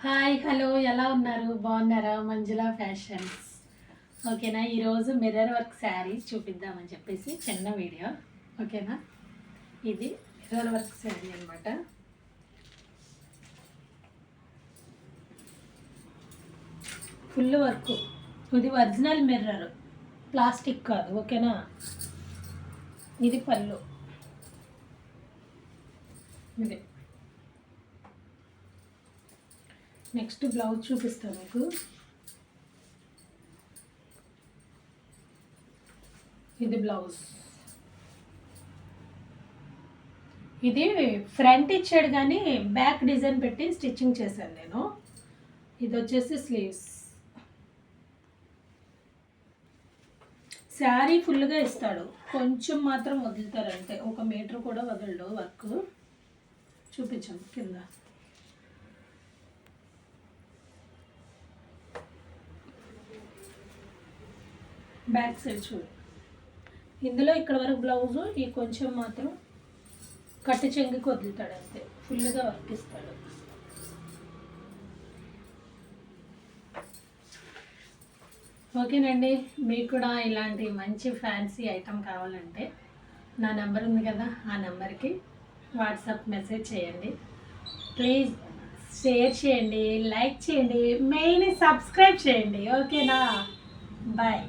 Hi hello ఎలా ఉన్నారు బాగున్నారా? మంజుల ఫ్యాషన్స్ ఓకేనా. ఈరోజు మిర్రర్ వర్క్ శారీస్ చూపిద్దామని చెప్పేసి చిన్న వీడియో. ఓకేనా, ఇది మిర్రర్ వర్క్ శారీ అనమాట. ఫుల్ వర్క్, ఇది ఒరిజినల్ మిర్రర్, ప్లాస్టిక్ కాదు. ఓకేనా, ఇది పళ్ళు. ఇది నెక్స్ట్ బ్లౌజ్ చూపిస్తాను మీకు. ఇది బ్లౌజ్. ఇది ఫ్రంట్ ఇచ్చాడు కానీ బ్యాక్ డిజైన్ పెట్టి స్టిచ్చింగ్ చేశాను నేను. ఇది వచ్చేసి స్లీవ్స్. శారీ ఫుల్గా ఇస్తాడు, కొంచెం మాత్రం వదులుతారంటే, 1 మీటర్ కూడా వదలడు. వర్క్ చూపించాము కింద. బ్యాక్ సైడ్ చూడు, ఇందులో ఇక్కడ వరకు బ్లౌజు, ఈ కొంచెం మాత్రం కట్టు చెంగుకి వదులుతాడు అంతే, ఫుల్గా వర్క్ ఇస్తాడు. ఓకేనండి, మీకు కూడా ఇలాంటి మంచి ఫ్యాన్సీ ఐటమ్ కావాలంటే నా నెంబర్ ఉంది కదా, ఆ నెంబర్కి వాట్సాప్ మెసేజ్ చేయండి. ప్లీజ్ షేర్ చేయండి, లైక్ చేయండి, మెయిన్ సబ్స్క్రైబ్ చేయండి. ఓకేనా, బాయ్.